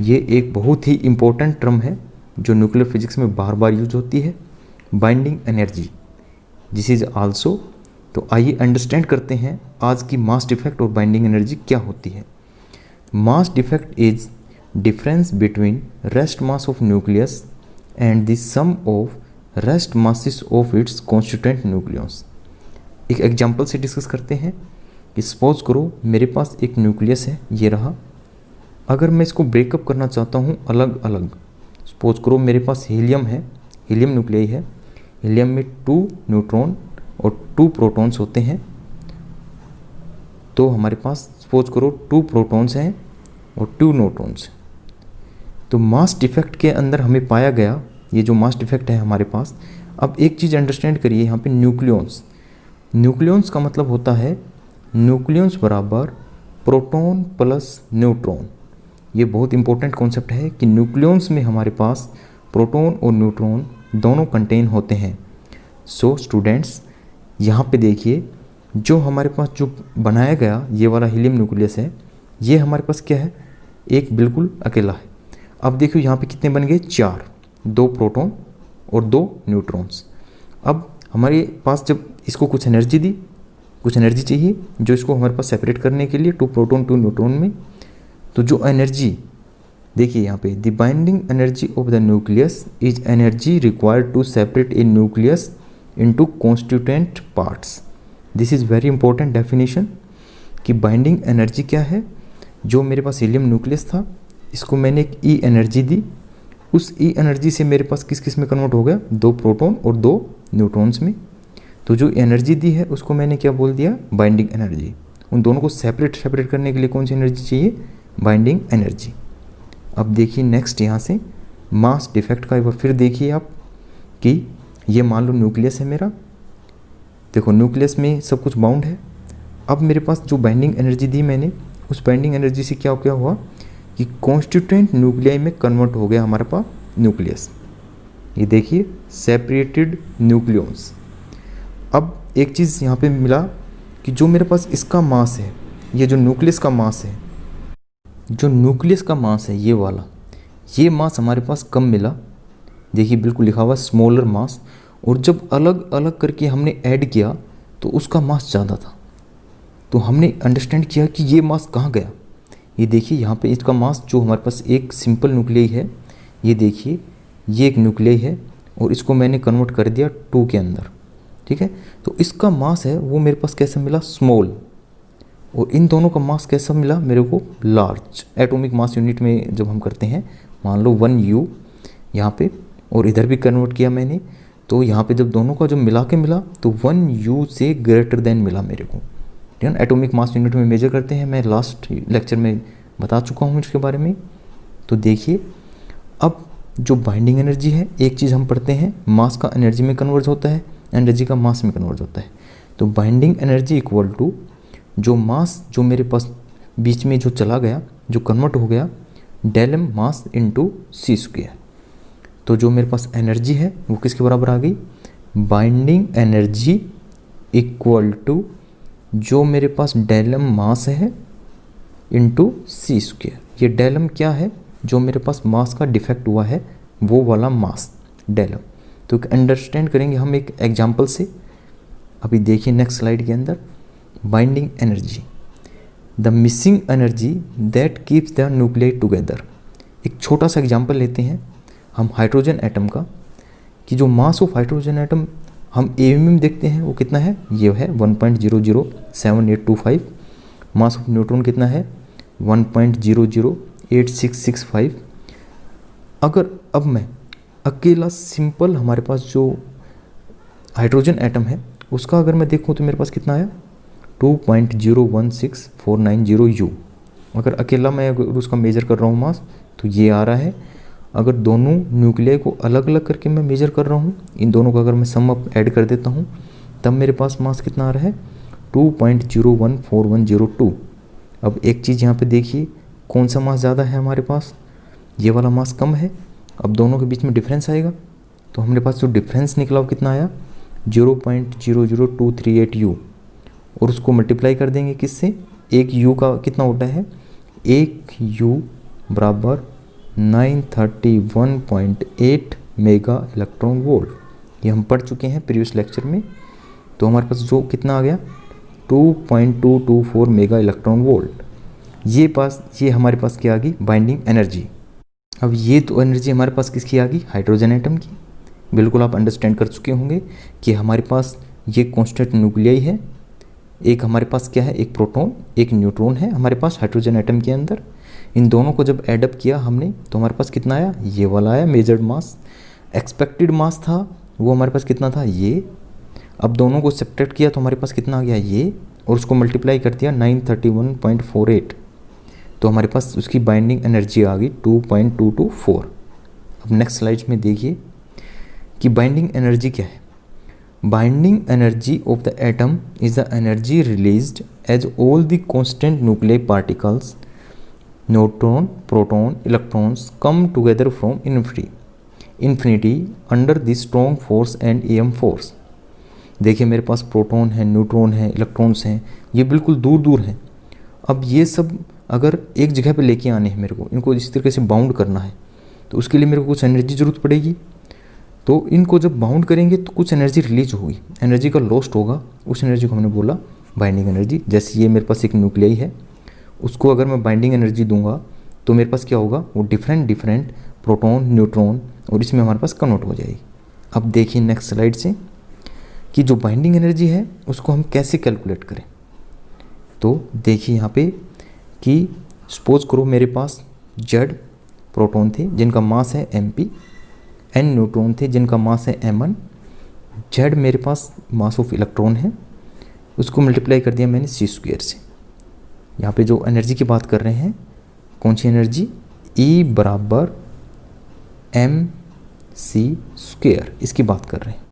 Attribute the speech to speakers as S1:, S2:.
S1: ये एक बहुत ही इम्पोर्टेंट टर्म है जो न्यूक्लियर फिजिक्स में बार बार यूज होती है, binding energy. This is also, तो आइए अंडरस्टैंड करते हैं आज की मास डिफेक्ट और बाइंडिंग एनर्जी क्या होती है। Mass defect is difference between rest mass of nucleus and the sum of rest masses of its constituent nucleus. एक एग्जांपल से डिस्कस करते हैं कि सपोज करो मेरे पास एक न्यूक्लियस है, ये रहा। अगर मैं इसको ब्रेकअप करना चाहता हूँ अलग अलग, सपोज करो मेरे पास हीलियम है, हीलियम न्यूक्लियाई है। हीलियम में 2 न्यूट्रॉन और 2 प्रोटॉन्स होते हैं। तो हमारे पास सपोज करो 2 प्रोटॉन्स हैं और 2 न्यूट्रॉन्स। तो मास डिफेक्ट के अंदर हमें पाया गया ये जो मास डिफेक्ट है हमारे पास। अब एक चीज़ अंडरस्टैंड करिए, यहाँ पे न्यूक्लियॉन्स, न्यूक्लियॉन्स का मतलब होता है न्यूक्लियॉन्स बराबर प्रोटॉन प्लस न्यूट्रॉन। ये बहुत इंपॉर्टेंट कॉन्सेप्ट है कि न्यूक्लियॉन्स में हमारे पास प्रोटॉन और न्यूट्रॉन दोनों कंटेन होते हैं। सो स्टूडेंट्स, यहाँ पे देखिए जो हमारे पास जो बनाया गया ये वाला हीलियम न्यूक्लियस है, ये हमारे पास क्या है, एक बिल्कुल अकेला है। अब देखो यहाँ पे कितने बन गए, 4, 2 प्रोटॉन और 2 न्यूट्रॉन्स। अब हमारे पास जब इसको कुछ एनर्जी दी, कुछ एनर्जी चाहिए जो इसको हमारे पास सेपरेट करने के लिए 2 प्रोटॉन 2 न्यूट्रॉन में। तो जो एनर्जी देखिए यहाँ पे, the binding energy of the nucleus is energy required to separate a nucleus into constituent parts. This is very important definition कि बाइंडिंग एनर्जी क्या है। जो मेरे पास हीलियम न्यूक्लियस था, इसको मैंने एक ई एनर्जी दी, उस ई एनर्जी से मेरे पास किस किस में कन्वर्ट हो गया, 2 प्रोटॉन और 2 न्यूट्रॉन्स में। तो जो एनर्जी दी है उसको मैंने क्या बोल दिया, बाइंडिंग एनर्जी। उन दोनों को सेपरेट करने के लिए कौन सी एनर्जी चाहिए, बाइंडिंग एनर्जी। अब देखिए नेक्स्ट यहाँ से मास डिफेक्ट का एक बार फिर देखिए आप कि ये मान लो न्यूक्लियस है मेरा। देखो न्यूक्लियस में सब कुछ बाउंड है। अब मेरे पास जो बाइंडिंग एनर्जी दी मैंने, उस बाइंडिंग एनर्जी से क्या क्या हुआ कि कॉन्स्टिट्यूएंट न्यूक्लियाई में कन्वर्ट हो गया हमारे पास न्यूक्लियस। ये देखिए सेपरेटेड न्यूक्लियॉन्स। अब एक चीज़ यहाँ पे मिला कि जो मेरे पास इसका मास है, ये जो न्यूक्लियस का मास है, जो न्यूक्लियस का मास है ये वाला, ये मास हमारे पास कम मिला। देखिए बिल्कुल लिखा हुआ स्मॉलर मास। और जब अलग अलग करके हमने ऐड किया तो उसका मास ज़्यादा था। तो हमने अंडरस्टैंड किया कि ये मास कहाँ गया। ये देखिए यहाँ पे इसका मास जो हमारे पास एक सिंपल न्यूक्लियाई है, ये देखिए ये एक न्यूक्लियाई है और इसको मैंने कन्वर्ट कर दिया 2 के अंदर, ठीक है। तो इसका मास है वो मेरे पास कैसे मिला, स्मॉल। और इन दोनों का मास कैसा मिला मेरे को, लार्ज। एटॉमिक मास यूनिट में जब हम करते हैं, मान लो 1U यहाँ पे, और इधर भी कन्वर्ट किया मैंने, तो यहाँ पे जब दोनों का जब मिला के मिला तो 1U से ग्रेटर देन मिला मेरे को, ठीक है ना। एटॉमिक मास यूनिट में मेजर करते हैं, मैं लास्ट लेक्चर में बता चुका हूँ इसके बारे में। तो देखिए अब जो बाइंडिंग एनर्जी है, एक चीज़ हम पढ़ते हैं, मास का एनर्जी में कन्वर्ट होता है, एनर्जी का मास में कन्वर्ट होता है। तो बाइंडिंग एनर्जी इक्वल टू जो मास जो मेरे पास बीच में जो चला गया, जो कन्वर्ट हो गया, डेल एम मास इंटू सी स्क्वायर। तो जो मेरे पास एनर्जी है वो किसके बराबर आ गई, बाइंडिंग एनर्जी इक्वल टू जो मेरे पास डेल एम मास है इंटू सी स्क्वायर। ये डेल एम क्या है, जो मेरे पास मास का डिफेक्ट हुआ है वो वाला मास डेल एम। तो अंडरस्टैंड करेंगे हम एक एग्जांपल से। अभी देखिए नेक्स्ट स्लाइड के अंदर, binding energy, the missing energy that keeps the nuclei together. एक छोटा सा एग्जांपल लेते हैं हम हाइड्रोजन एटम का, कि जो मास ऑफ हाइड्रोजन एटम हम एम में देखते हैं वो कितना है, ये है 1.007825। मास ऑफ न्यूट्रॉन कितना है, 1.008665। अगर अब मैं अकेला सिंपल हमारे पास जो हाइड्रोजन एटम है उसका अगर मैं देखूं तो मेरे पास कितना आया, 2.016490 U। अगर अकेला मैं अगर उसका मेजर कर रहा हूँ मास तो ये आ रहा है। अगर दोनों न्यूक्लियाई को अलग अलग करके मैं मेजर कर रहा हूँ, इन दोनों का अगर मैं सम अप ऐड कर देता हूँ, तब मेरे पास मास कितना आ रहा है, 2.014102। अब एक चीज़ यहाँ पे देखिए, कौन सा मास ज़्यादा है हमारे पास, ये वाला मास कम है। अब दोनों के बीच में डिफरेंस आएगा, तो हमारे पास जो डिफरेंस निकला वो कितना आया, 0.00238 U। और उसको मल्टीप्लाई कर देंगे किससे, एक U का कितना होता है, 1 U बराबर 931.8 मेगा इलेक्ट्रॉन वोल्ट, ये हम पढ़ चुके हैं प्रीवियस लेक्चर में। तो हमारे पास जो कितना आ गया 2.224 मेगा इलेक्ट्रॉन वोल्ट, ये हमारे पास क्या आ गई बाइंडिंग एनर्जी। अब ये तो एनर्जी हमारे पास किसकी आ गई, हाइड्रोजन एटम की। बिल्कुल आप अंडरस्टैंड कर चुके होंगे कि हमारे पास ये कॉन्स्टेंट न्यूक्लियाई है, एक हमारे पास क्या है, एक प्रोटॉन एक न्यूट्रॉन है हमारे पास हाइड्रोजन एटम के अंदर। इन दोनों को जब एडअप किया हमने तो हमारे पास कितना आया, ये वाला आया मेजर्ड मास। एक्सपेक्टेड मास था वो हमारे पास कितना था, ये। अब दोनों को सब्ट्रैक्ट किया तो हमारे पास कितना आ गया, ये, और उसको मल्टीप्लाई कर दिया 931.48, तो हमारे पास उसकी बाइंडिंग एनर्जी आ गई 2.224। अब नेक्स्ट स्लाइड्स में देखिए कि बाइंडिंग एनर्जी क्या है। Binding energy of the atom is the energy released as all the constant nuclear particles, neutron, proton, electrons come together from infinity under the strong force and EM force. देखिए मेरे पास proton है, neutron है, electrons हैं, ये बिल्कुल दूर दूर हैं। अब ये सब अगर एक जगह पे लेके आने हैं मेरे को, इनको इस तरीके से बाउंड करना है, तो उसके लिए मेरे को कुछ एनर्जी ज़रूरत पड़ेगी। तो इनको जब बाउंड करेंगे तो कुछ एनर्जी रिलीज होगी, एनर्जी का लॉस्ट होगा, उस एनर्जी को हमने बोला बाइंडिंग एनर्जी। जैसे ये मेरे पास एक न्यूक्लियाई है, उसको अगर मैं बाइंडिंग एनर्जी दूंगा तो मेरे पास क्या होगा, वो डिफरेंट प्रोटॉन, न्यूट्रॉन और इसमें हमारे पास कन्वर्ट हो जाएगी। अब देखिए नेक्स्ट स्लाइड से कि जो बाइंडिंग एनर्जी है उसको हम कैसे कैलकुलेट करें। तो देखिए यहाँ पे कि सपोज करो मेरे पास Z प्रोटॉन थे जिनका मास है MP, N न्यूट्रॉन थे जिनका मास है M1, Z मेरे पास मास ऑफ इलेक्ट्रॉन है, उसको मल्टीप्लाई कर दिया मैंने c² से। यहाँ पे जो एनर्जी की बात कर रहे हैं, कौन सी एनर्जी, E बराबर mc², इसकी बात कर रहे हैं।